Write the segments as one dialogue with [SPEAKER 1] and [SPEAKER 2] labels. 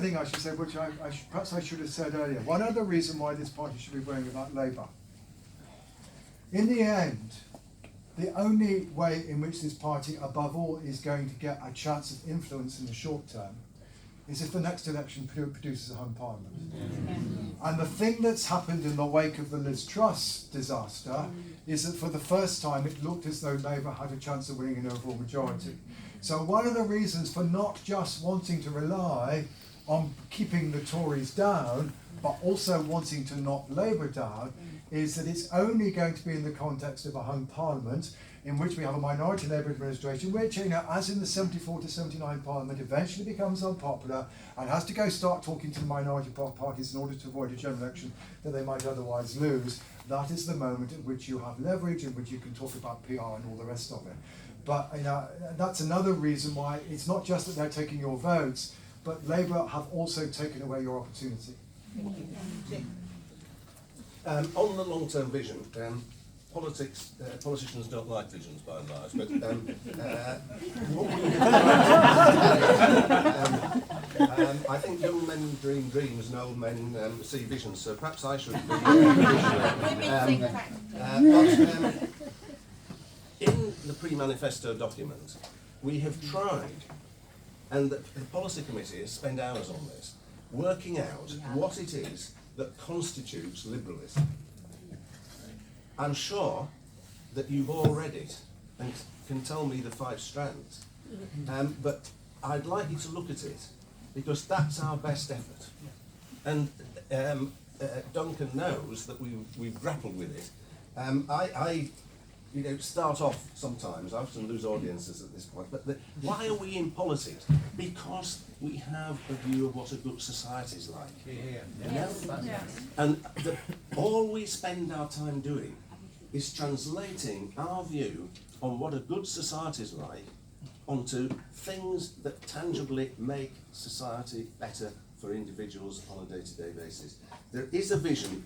[SPEAKER 1] thing I should say, which perhaps I should have said earlier, one other reason why this party should be worrying about Labour. In the end, the only way in which this party, above all, is going to get a chance of influence in the short term is if the next election produces a home parliament. And the thing that's happened in the wake of the Liz Truss disaster is that for the first time it looked as though Labour had a chance of winning an overall majority. So one of the reasons for not just wanting to rely on keeping the Tories down, but also wanting to knock Labour down, is that it's only going to be in the context of a home parliament in which we have a minority Labour administration, which, as in the 74 to 79 parliament, eventually becomes unpopular and has to go start talking to the minority parties in order to avoid a general election that they might otherwise lose. That is the moment at which you have leverage, in which you can talk about PR and all the rest of it. But that's another reason why it's not just that they're taking your votes, but Labour have also taken away your opportunity.
[SPEAKER 2] On the long-term vision, politicians don't like visions by and large, but I think young men dream dreams and old men see visions, so perhaps I should be in the pre-manifesto document, we have tried, and the policy committee has spent hours on this, working out what it is that constitutes liberalism. I'm sure that you've all read it and can tell me the 5 strands, but I'd like you to look at it because that's our best effort. And Duncan knows that we've grappled with it. I start off sometimes, I often lose audiences at this point, but why are we in politics? Because we have a view of what a good society is like. And all we spend our time doing is translating our view on what a good society is like onto things that tangibly make society better for individuals on a day-to-day basis. There is a vision,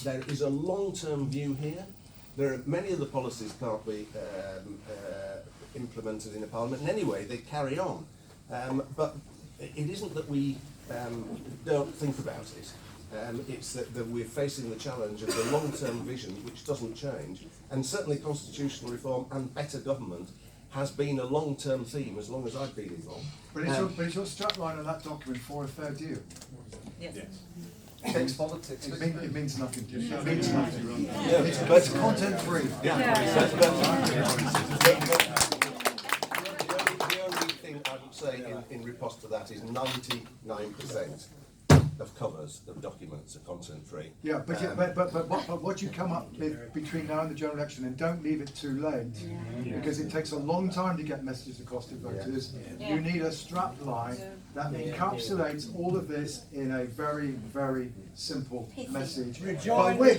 [SPEAKER 2] there is a long-term view here. There are many of the policies can't be implemented in a parliament, and anyway they carry on. But it isn't that we don't think about it. It's that we're facing the challenge of the long-term vision, which doesn't change, and certainly constitutional reform and better government has been a long-term theme as long as I've been involved.
[SPEAKER 1] But is your strapline on that document for a fair deal?
[SPEAKER 3] Yes.
[SPEAKER 1] It's politics. It means nothing. It means nothing.
[SPEAKER 2] Yeah,
[SPEAKER 1] It's content free.
[SPEAKER 2] The only thing I would say in response to that is 99% of covers of documents are content free.
[SPEAKER 1] Yeah, but what you come up with between now and the general election, and don't leave it too late, because it takes a long time to get messages across to voters. You need a strap line that encapsulates all of this in a very, very simple message.
[SPEAKER 4] Rejoin.
[SPEAKER 1] And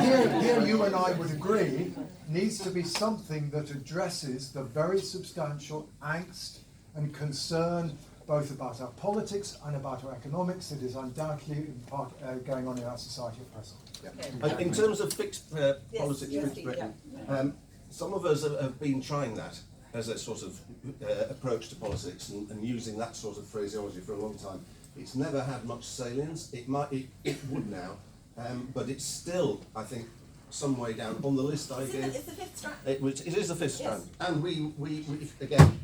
[SPEAKER 1] here you and I would agree, needs to be something that addresses the very substantial angst and concern both about our politics and about our economics that is undoubtedly in part going on in our society at present.
[SPEAKER 2] In terms of fixed politics, fixed Britain, some of us have been trying that as a sort of approach to politics and using that sort of phraseology for a long time. It's never had much salience. It would now, but it's still, I think, some way down on the list I gave.
[SPEAKER 3] It's the 5th strand.
[SPEAKER 2] It is the 5th strand, and we again.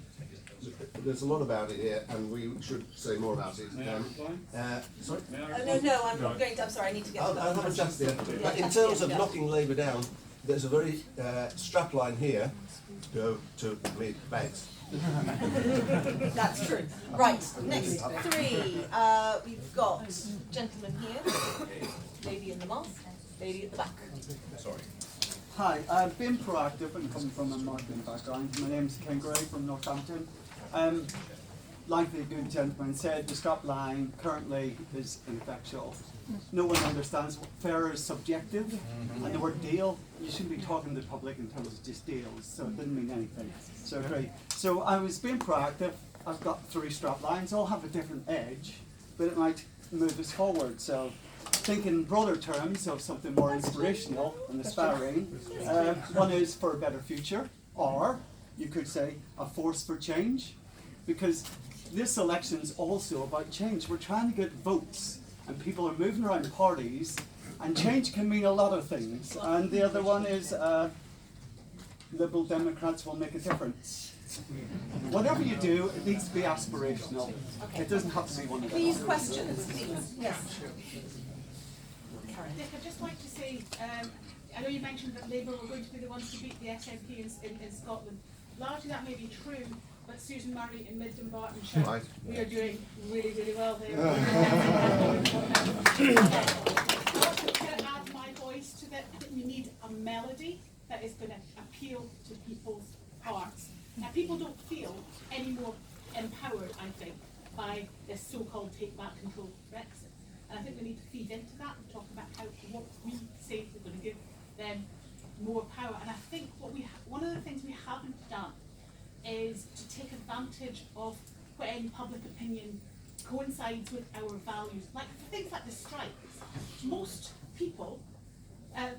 [SPEAKER 2] There's a lot about it here, and we should say more about it. Sorry?
[SPEAKER 3] No, I'm not going to. I'm sorry, I need to get to that.
[SPEAKER 2] I'll have a chance there. But in terms of knocking Labour down, there's a very strapline here: go to mid-beds.
[SPEAKER 3] That's true. Right, next 3. We've got gentleman here, lady in the mask, lady at the back.
[SPEAKER 2] Sorry.
[SPEAKER 4] Hi, I've been proactive and come from a marketing background. My name's Ken Gray from Northampton. Like the good gentleman said, the strap line currently is ineffectual. No one understands fair is subjective, and the word deal, you shouldn't be talking to the public in terms of just deals, so it didn't mean anything. So great. So I was being proactive. I've got 3 strap lines, all have a different edge, but it might move us forward. So think in broader terms of something more inspirational and aspiring. One is for a better future, or you could say a force for change, because this election's also about change. We're trying to get votes, and people are moving around parties, and change can mean a lot of things. And the other one is Liberal Democrats will make a difference. Whatever you do, it needs to be aspirational.
[SPEAKER 3] Okay.
[SPEAKER 4] It doesn't have to be one of
[SPEAKER 3] Please,
[SPEAKER 4] those.
[SPEAKER 3] questions, please. Yes.
[SPEAKER 5] Dick, I'd just like to say, I know you mentioned that Labour were going to be the ones to beat the SNP in Scotland. Largely that may be true, but Susan Murray in LibDem Bartonshire,
[SPEAKER 6] Right.
[SPEAKER 5] we are doing really, really well there. Can I add my voice to that? We need a melody that is going to appeal to people's hearts. Now, people don't feel any more empowered, I think, by this so-called take back control of Brexit. And I think we need to feed into that and talk about how what we say we're going to give them more power. And I think one of the things we haven't done is to take advantage of when public opinion coincides with our values. Like things like the strikes. Most people,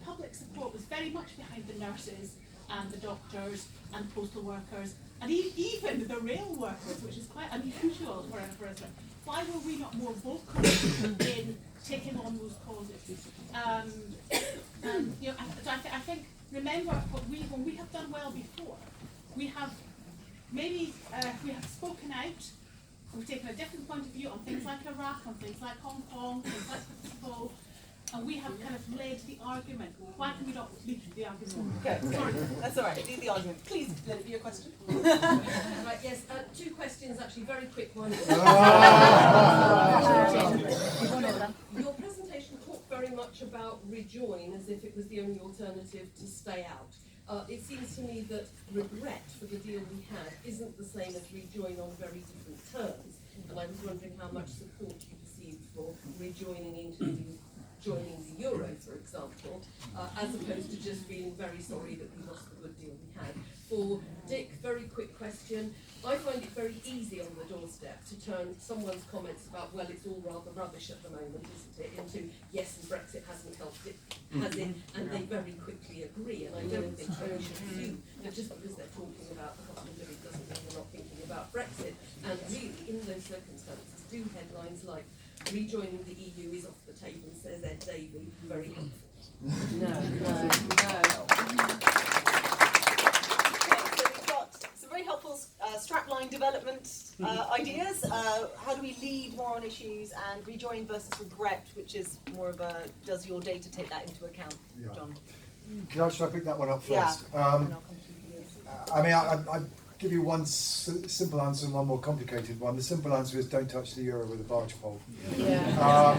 [SPEAKER 5] public support was very much behind the nurses and the doctors and postal workers and even the rail workers, which is quite unusual for us. Why were we not more vocal in taking on those causes? You know, so I think remember when we have done well before, we have maybe we have spoken out. We've taken a different point of view on things like Iraq, on things like Hong Kong, things like people, and we have kind of led the argument. Why can we not lead the argument?
[SPEAKER 3] Okay, sorry. That's all right. Lead the argument. Please, let it be a question.
[SPEAKER 7] Right, yes, two questions, actually, very quick one. Your presentation talked very much about rejoin as if it was the only alternative to stay out. It seems to me that regret for the deal we had isn't the same as rejoin on very different terms, and I was wondering how much support you received for rejoining into joining the euro, for example, as opposed to just being very sorry that we lost the good deal we had. For Dick, very quick question. I find it very easy on the doorstep to turn someone's comments about, well, it's all rather rubbish at the moment, isn't it, into, yes, and Brexit hasn't helped it, has it, and they very quickly agree. And I don't think we should assume that just because they're talking about the cost of living doesn't mean they're not thinking about Brexit. And really, in those circumstances, do headlines like rejoining the EU is off the table, says Ed Davey, very helpful?
[SPEAKER 3] No. Very helpful strapline development ideas. How do we lead more on issues, and rejoin versus regret, which is more of a, does your data take that into account,
[SPEAKER 1] Yeah.
[SPEAKER 3] John?
[SPEAKER 1] Should I pick that one up
[SPEAKER 3] Yeah.
[SPEAKER 1] first?
[SPEAKER 3] And I'll come to you.
[SPEAKER 1] I mean, I'd give you one simple answer and one more complicated one. The simple answer is don't touch the euro with a barge pole.
[SPEAKER 3] Yeah.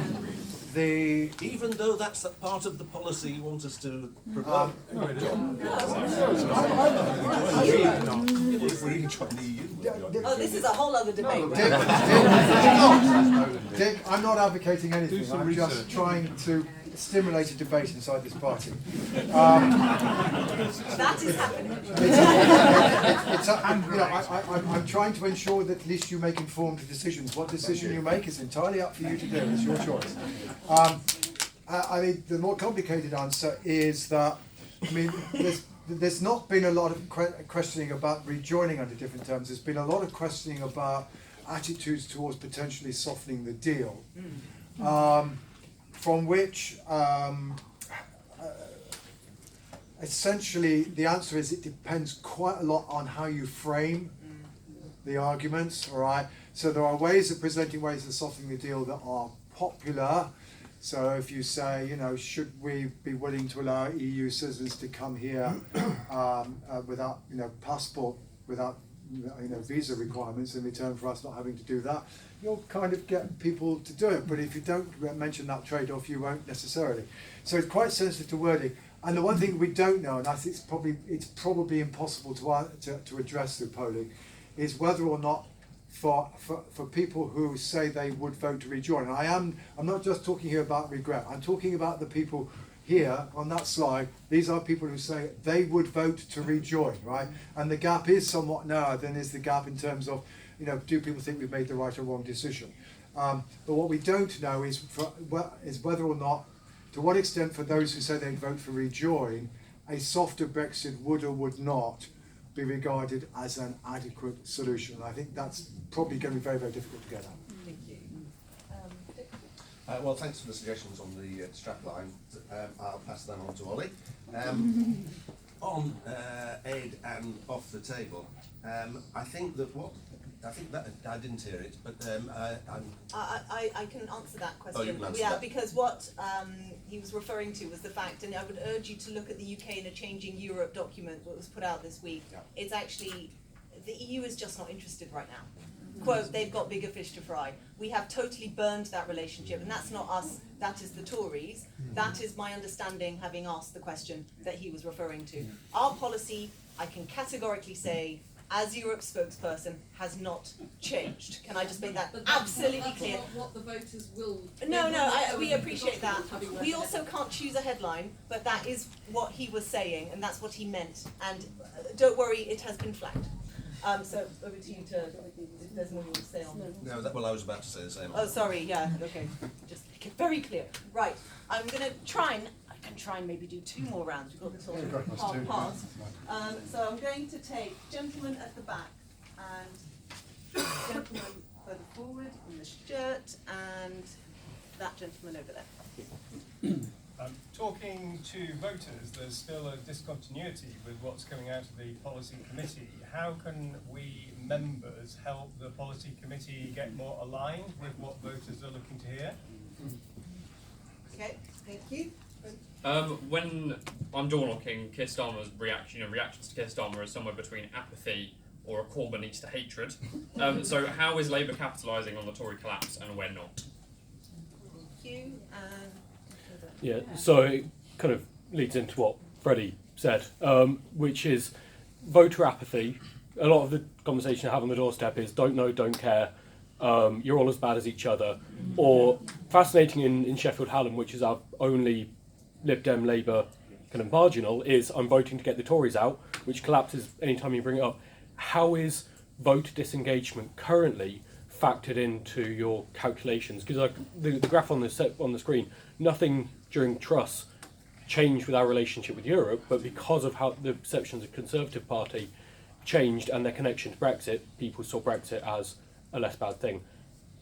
[SPEAKER 2] Even though that's a part of the policy you want us to promote.
[SPEAKER 6] We're in the EU.
[SPEAKER 3] Oh, this is a whole other debate.
[SPEAKER 1] Dick,
[SPEAKER 3] right?
[SPEAKER 1] Dick, I'm not advocating anything.
[SPEAKER 6] some
[SPEAKER 1] I'm just
[SPEAKER 6] research.
[SPEAKER 1] trying to stimulate a debate inside this party.
[SPEAKER 3] That is happening.
[SPEAKER 1] I'm trying to ensure that at least you make informed decisions. What decision you make is entirely up for you to do. It's your choice. I mean, the more complicated answer is that, I mean, there's not been a lot of questioning about rejoining under different terms. There's been a lot of questioning about attitudes towards potentially softening the deal. From which essentially the answer is it depends quite a lot on how you frame the arguments, all right? So there are ways of presenting ways of softening the deal that are popular. So if you say, you know, should we be willing to allow EU citizens to come here without, you know, passport, without, you know, visa requirements in return for us not having to do that, you'll kind of get people to do it. But if you don't mention that trade-off, you won't necessarily. So it's quite sensitive to wording. And the one thing we don't know, and I think it's probably impossible to address through polling, is whether or not for people who say they would vote to rejoin. And I'm not just talking here about regret. I'm talking about the people here on that slide. These are people who say they would vote to rejoin, right? And the gap is somewhat narrower than is the gap in terms of, you know, do people think we've made the right or wrong decision? But what we don't know is whether or not, to what extent for those who say they'd vote for rejoin, a softer Brexit would or would not be regarded as an adequate solution. And I think that's probably going to be very, very difficult to get at.
[SPEAKER 3] Thank you.
[SPEAKER 2] Well, thanks for the suggestions on the strap line. I'll pass them on to Ollie. On aid and off the table, I think that I didn't hear it, but
[SPEAKER 3] I can answer that question.
[SPEAKER 2] Oh, you can answer
[SPEAKER 3] yeah,
[SPEAKER 2] that.
[SPEAKER 3] because what he was referring to was the fact, and I would urge you to look at the UK in a Changing Europe document that was put out this week.
[SPEAKER 1] Yeah.
[SPEAKER 3] It's actually, the EU is just not interested right now. Quote, they've got bigger fish to fry. We have totally burned that relationship, and that's not us, that is the Tories. That is my understanding, having asked the question that he was referring to. Our policy, I can categorically say, as Europe's spokesperson, has not changed. Can I just make that
[SPEAKER 7] But that's
[SPEAKER 3] absolutely
[SPEAKER 7] not,
[SPEAKER 3] clear?
[SPEAKER 7] Not what the voters will.
[SPEAKER 3] We appreciate that. We also can't choose a headline, but that is what he was saying, and that's what he meant. And don't worry, it has been flagged. So over to you to, if there's more to say on that.
[SPEAKER 2] no, well, I was about to say the same.
[SPEAKER 3] Oh, sorry, yeah, okay. Just make it very clear. Right, I'm going to try and maybe do 2 more rounds. We've got until half past. So I'm going to take gentleman at the back and gentleman further forward in the shirt and that gentleman over there.
[SPEAKER 8] Talking to voters, there's still a discontinuity with what's coming out of the policy committee. How can we members help the policy committee get more aligned with what voters are looking to hear?
[SPEAKER 3] Okay, thank you.
[SPEAKER 9] When I'm door knocking, Keir Starmer's reactions to Keir Starmer are somewhere between apathy or a Corbynites to hatred. So how is Labour capitalising on the Tory collapse and when not?
[SPEAKER 3] Thank you.
[SPEAKER 10] Yeah, so it kind of leads into what Freddie said, which is voter apathy. A lot of the conversation I have on the doorstep is don't know, don't care, you're all as bad as each other. Or fascinating in Sheffield Hallam, which is our only LibDem Labour kind of marginal, is I'm voting to get the Tories out, which collapses anytime you bring it up. How is voter disengagement currently factored into your calculations? Because the graph on the screen, nothing during Truss changed with our relationship with Europe, but because of how the perceptions of the Conservative Party changed and their connection to Brexit, people saw Brexit as a less bad thing.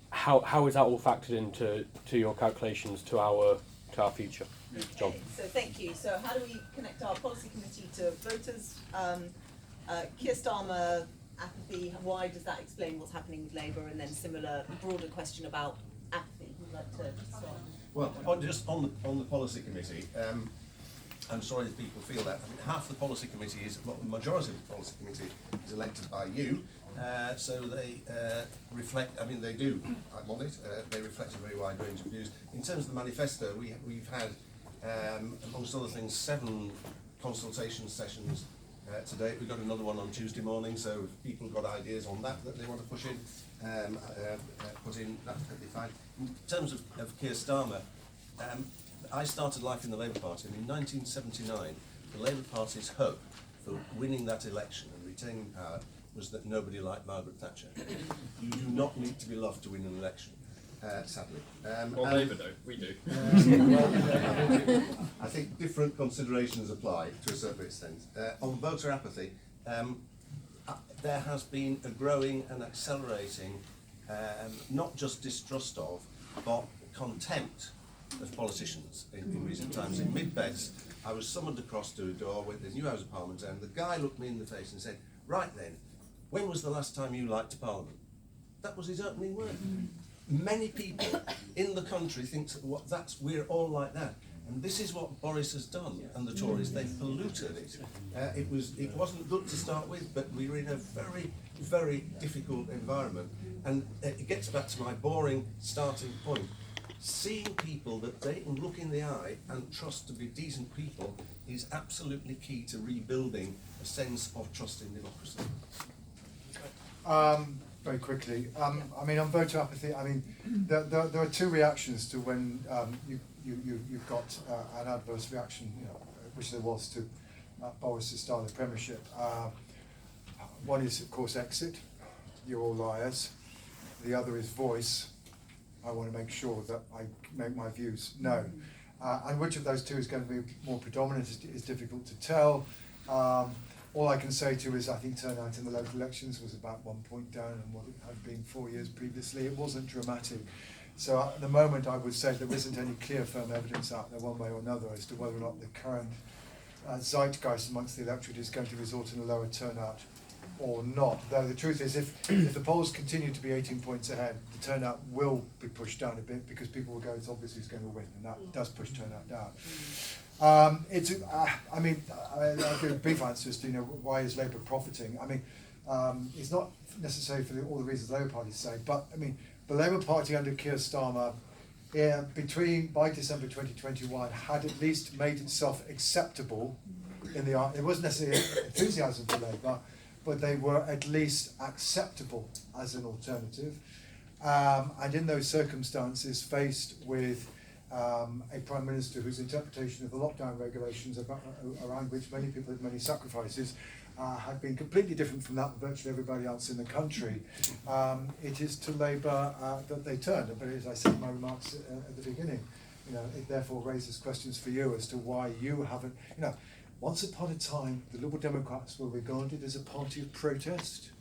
[SPEAKER 10] How is that all factored into your calculations to our future? John.
[SPEAKER 3] Okay, so thank you. So how do we connect our policy committee to voters? Keir Starmer, apathy, why does that explain what's happening with Labour? And then similar, broader question about apathy. Who'd like to start?
[SPEAKER 2] Well, just on the policy committee, I'm sorry if people feel that. I mean, half the policy committee the majority of the policy committee is elected by you, so they reflect, I mean they do, I'm on it, they reflect a very wide range of views. In terms of the manifesto, we've had, amongst other things, 7 consultation sessions to date. We've got another one on Tuesday morning, so if people have got ideas on that they want to push in, put in, that's perfectly fine. In terms of Keir Starmer, I started life in the Labour Party, and in 1979, the Labour Party's hope for winning that election and retaining power was that nobody liked Margaret Thatcher. You do not need to be loved to win an election, sadly.
[SPEAKER 9] Well, Labour do, we do.
[SPEAKER 2] I think different considerations apply to a certain extent. On voter apathy, there has been a growing and accelerating, not just distrust of, but contempt of politicians in recent times. In Mid-Beds, I was summoned across to a door with the new House of Parliament, and the guy looked me in the face and said, "Right then, when was the last time you liked Parliament?" That was his opening word. Many people in the country think we're all like that. And this is what Boris has done, and the Tories, they've polluted it. It wasn't good to start with, but we were in a very, very difficult environment. And it gets back to my boring starting point. Seeing people that they can look in the eye and trust to be decent people is absolutely key to rebuilding a sense of trust in democracy.
[SPEAKER 1] Very quickly, I mean, on voter apathy, I mean, there are 2 reactions to when you've got an adverse reaction, which there was to Boris's style of premiership. One is, of course, exit. You're all liars. The other is voice. I want to make sure that I make my views known. And which of those 2 is going to be more predominant is difficult to tell. all I can say to you is I think turnout in the local elections was about 1 point down on what it had been 4 years previously. It wasn't dramatic. So at the moment I would say there isn't any clear firm evidence out there one way or another as to whether or not the current zeitgeist amongst the electorate is going to result in a lower turnout or not. Though the truth is if the polls continue to be 18 points ahead, the turnout will be pushed down a bit because people will go, it's obvious who's going to win, and that does push turnout down. I mean, I'll give a brief answer as to, why is Labour profiting? I mean, it's not necessarily for all the reasons the Labour Party say, but I mean, the Labour Party under Keir Starmer, by December 2021, had at least made itself acceptable in the it wasn't necessarily enthusiasm for Labour, but they were at least acceptable as an alternative. And in those circumstances, faced with a Prime Minister whose interpretation of the lockdown regulations around which many people had many sacrifices had been completely different from that of virtually everybody else in the country, it is to Labour that they turned. But as I said in my remarks at the beginning, it therefore raises questions for you as to why you haven't, once upon a time, the Liberal Democrats were regarded as a party of protest.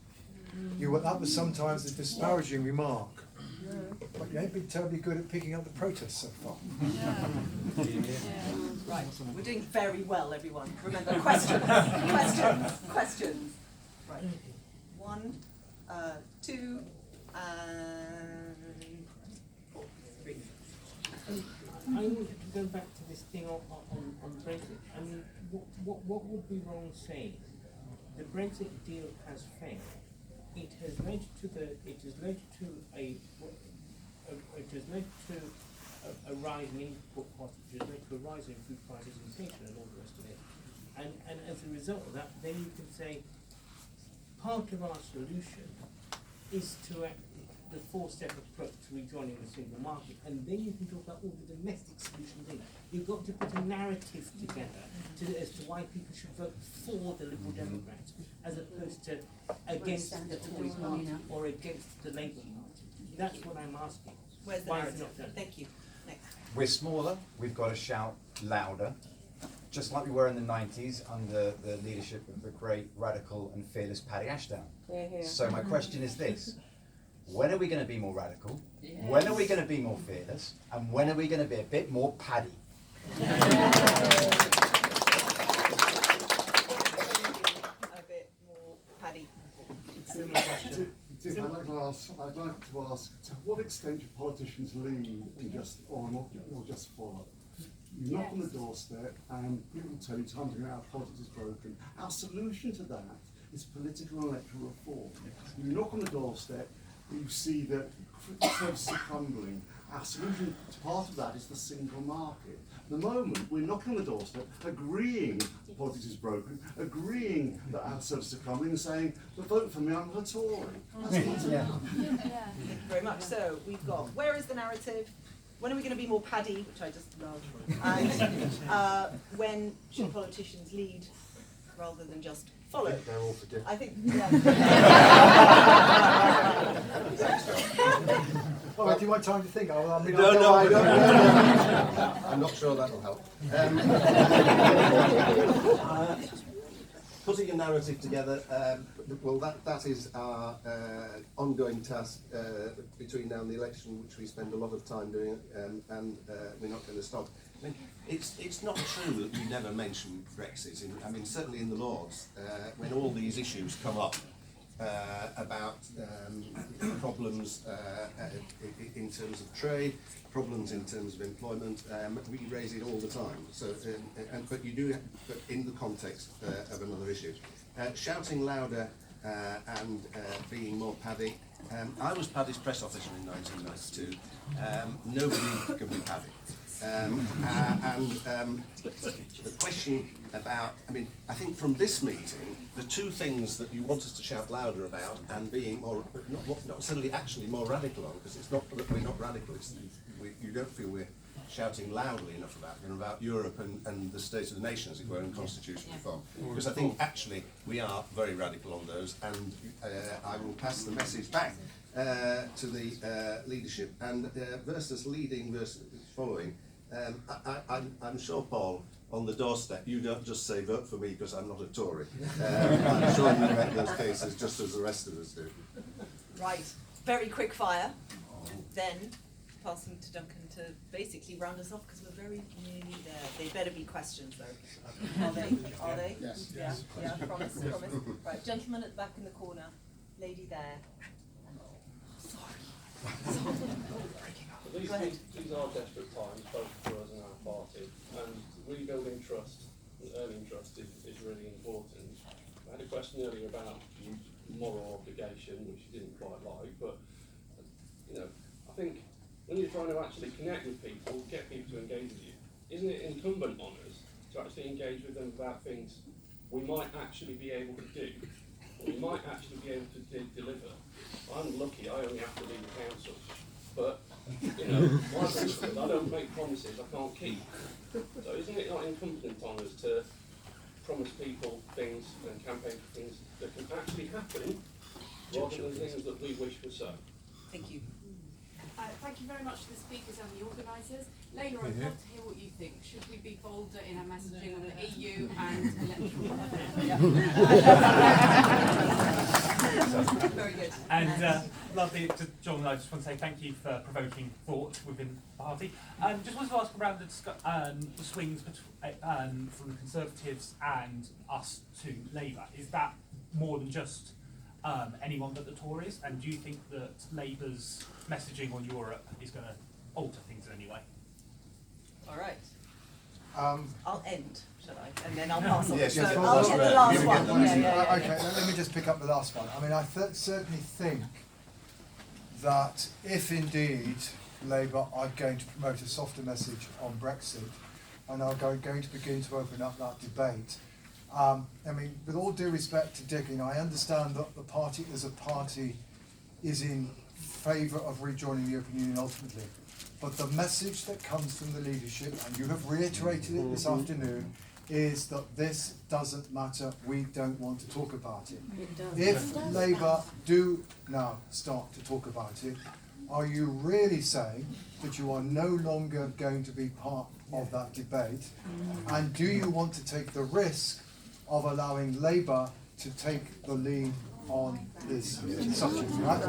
[SPEAKER 1] That was sometimes a disparaging remark. But you ain't been terribly good at picking up the protests so far.
[SPEAKER 3] Right, we're doing very well, everyone. Remember, questions. Right, 1, 2, and 4, 3.
[SPEAKER 11] I wanted to go back to this thing on Brexit. I mean, what would be wrong saying? The Brexit deal has failed. It has led to a rise in input costs, which has led to a rise in food prices, inflation, and all the rest of it. And as a result of that, then you can say part of our solution is to the 4-step approach to rejoining the single market, and then you can talk about all the domestic solutions in. You've got to put a narrative together as to why people should vote for the Liberal Democrats, as opposed to against the Tory party or against the Labour Party. That's what I'm asking.
[SPEAKER 3] Where's the narrative? Thank you. Next.
[SPEAKER 12] We're smaller, we've got to shout louder, just like we were in the 90s under the leadership of the great radical and fearless Paddy Ashdown. So my question is this: when are we going to be more radical? Yes. When are we going to be more fearless? And when are we going to be a bit more Paddy?
[SPEAKER 3] A bit more Paddy.
[SPEAKER 13] I'd like to ask, to what extent do politicians lead and just or just follow? You knock on the doorstep and people tell you time to get out of politics is broken. Our solution to that is political and electoral reform. You knock on the doorstep, you see that services are crumbling. Our solution to part of that is the single market. At the moment, we're knocking on the doorstep, agreeing that politics is broken, agreeing that our services are crumbling, and saying, "But vote for me, I'm a Tory." That's not enough.
[SPEAKER 3] Thank you very much. So we've got, where is the narrative? When are we going to be more Paddy, which I just love? And when should politicians lead rather than just follow?
[SPEAKER 1] They're all for different.
[SPEAKER 3] I think, yeah.
[SPEAKER 1] Well, do you want time to think? I mean,
[SPEAKER 2] No, I don't. I'm not sure that'll help. Putting a narrative together, well, that is our ongoing task between now and the election, which we spend a lot of time doing, and we're not going to stop. I mean, it's not true that we never mention Brexit. I mean, certainly in the Lords, when all these issues come up about problems in terms of trade, problems in terms of employment, we raise it all the time. So, but you do, but in the context of another issue, shouting louder and being more Paddy. I was Paddy's press officer in 1992. Nobody can be Paddy. The question about, I mean, I think from this meeting, the two things that you want us to shout louder about and being more, not necessarily actually more radical on, because it's not that we're not radical, it's you don't feel we're shouting loudly enough about Europe and the state of the nation, as it were, and constitutional reform. Because I think actually we are very radical on those, and I will pass the message back to the leadership. And versus leading versus following, I'm sure, Paul, on the doorstep, you don't just say vote for me because I'm not a Tory. I'm sure you make those cases just as the rest of us do.
[SPEAKER 3] Right, very quick fire. Then passing to Duncan to basically round us off because we're very nearly there. They better be questions though. Are they? Are they?
[SPEAKER 13] Yes.
[SPEAKER 3] Yeah, yeah, promise, promise. Right, gentleman at the back in the corner, lady there. Sorry.
[SPEAKER 14] These
[SPEAKER 3] Go ahead.
[SPEAKER 14] are desperate times, both for us and our party, and rebuilding trust and earning trust is really important. I had a question earlier about moral obligation, which you didn't quite like, but you know, I think when you're trying to actually connect with people, get people to engage with you, isn't it incumbent on us to actually engage with them about things we might actually be able to do, or we might actually be able to deliver? I'm lucky, I only have to leave the council, but you know, my principle is I don't make promises I can't keep. So isn't it not incumbent on us to promise people things and campaign for things that can actually happen, rather than things that we wish were so?
[SPEAKER 3] Thank you.
[SPEAKER 15] Thank you very much to the speakers and the organisers. Layla, I'd love to hear what you think. Should we be bolder in our messaging on the EU and electoral?
[SPEAKER 3] Very good.
[SPEAKER 16] And lovely to John, I just want to say thank you for provoking thought within the party. Just wanted to ask around the swings from the Conservatives and us to Labour. Is that more than just anyone but the Tories? And do you think that Labour's messaging on Europe is going to alter things in any way?
[SPEAKER 3] All right. I'll end, shall I? And then I'll
[SPEAKER 2] Yeah.
[SPEAKER 3] pass on.
[SPEAKER 2] Yes,
[SPEAKER 3] so
[SPEAKER 2] yes,
[SPEAKER 3] I'll get the last one.
[SPEAKER 1] Okay, let me just pick up the last one. I mean, I certainly think that if indeed Labour are going to promote a softer message on Brexit and are going to begin to open up that debate, I mean, with all due respect to Dick, I understand that the party as a party is in favour of rejoining the European Union ultimately. But the message that comes from the leadership, and you have reiterated it this afternoon, is that this doesn't matter, we don't want to talk about it. If Labour do now start to talk about it, are you really saying that you are no longer going to be part of that debate? And do you want to take the risk of allowing Labour to take the lead on this subject? Right?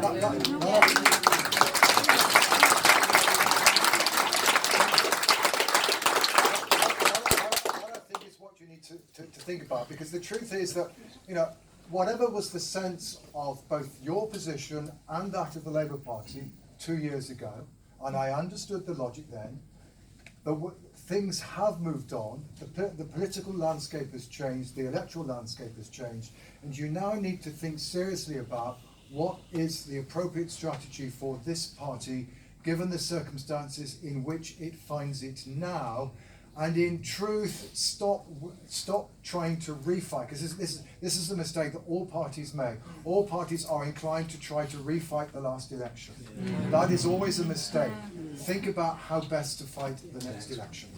[SPEAKER 1] To think about, because the truth is that, you know, whatever was the sense of both your position and that of the Labour Party 2 years ago, and I understood the logic then, things have moved on, the political landscape has changed, the electoral landscape has changed, and you now need to think seriously about what is the appropriate strategy for this party given the circumstances in which it finds it now. And in truth, stop trying to refight, because this is the mistake that all parties make. All parties are inclined to try to refight the last election. That is always a mistake. Think about how best to fight the next election.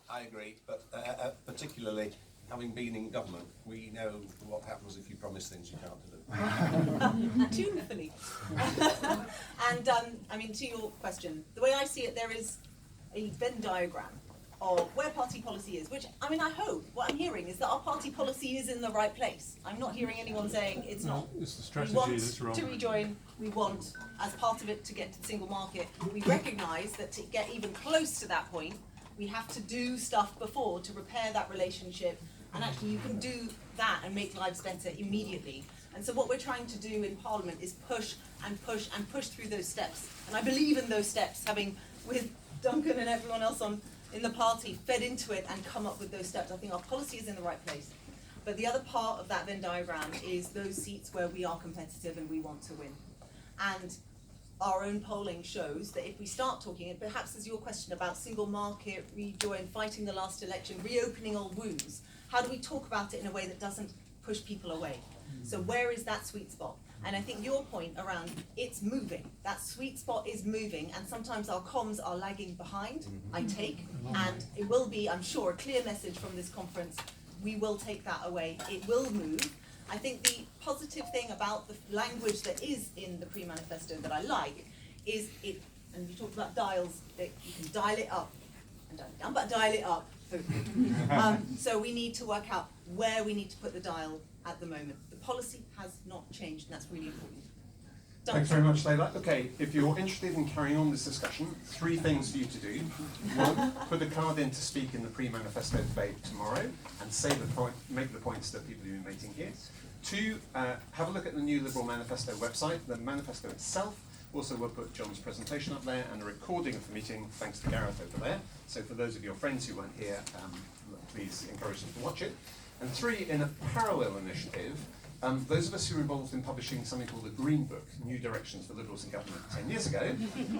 [SPEAKER 2] I agree, but particularly having been in government, we know what happens if you promise things you can't deliver.
[SPEAKER 3] Tunefully. And I mean, to your question, the way I see it, there is a Venn diagram of where party policy is, which, I mean, I hope, what I'm hearing is that our party policy is in the right place. I'm not hearing anyone saying it's not.
[SPEAKER 17] It's the strategy
[SPEAKER 3] we want
[SPEAKER 17] that's wrong.
[SPEAKER 3] to rejoin, we want, as part of it, to get to the single market. We recognise that to get even close to that point, we have to do stuff before to repair that relationship, and actually you can do that and make lives better immediately. And so what we're trying to do in Parliament is push and push and push through those steps. And I believe in those steps, having, with Duncan and everyone else in the party, fed into it and come up with those steps. I think our policy is in the right place. But the other part of that Venn diagram is those seats where we are competitive and we want to win. And our own polling shows that if we start talking, and perhaps as your question about single market, rejoin, fighting the last election, reopening old wounds, how do we talk about it in a way that doesn't push people away? So where is that sweet spot? And I think your point around it's moving, that sweet spot is moving, and sometimes our comms are lagging behind, I take, and it will be, I'm sure, a clear message from this conference. We will take that away, it will move, I think the positive thing about the language that is in the pre-manifesto that I like is it, and you talked about dials, that you can dial it up and dial it down, but dial it up. So we need to work out where we need to put the dial at the moment. The policy has not changed, and that's really important. Done.
[SPEAKER 6] Thanks very much, Layla. Okay, if you're interested in carrying on this discussion, 3 things for you to do. 1, put a card in to speak in the pre-manifesto debate tomorrow and say the point, make the points that people have been making here. 2, have a look at the new Liberal Manifesto website, the manifesto itself. Also, we'll put John's presentation up there and a recording of the meeting, thanks to Gareth over there. So for those of your friends who weren't here, please encourage them to watch it. And 3, in a parallel initiative, those of us who were involved in publishing something called the Green Book, New Directions for Liberals in Government 10 years ago,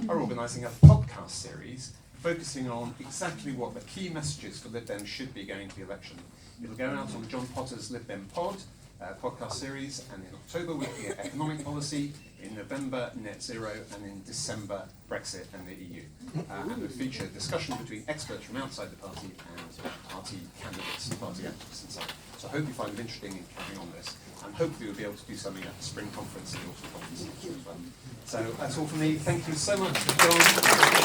[SPEAKER 6] are organising a podcast series focusing on exactly what the key messages for LibDem should be going to the election. It'll go out on John Potter's LibDem Pod podcast series, and in October we're looking at economic policy, in November net zero, and in December Brexit and the EU. And it will feature discussion between experts from outside the party and party candidates, party activists and so on. So I hope you find it interesting in carrying on this, and hopefully we'll be able to do something at the spring conference and the autumn conference as well. So that's all from me. Thank you so much for joining.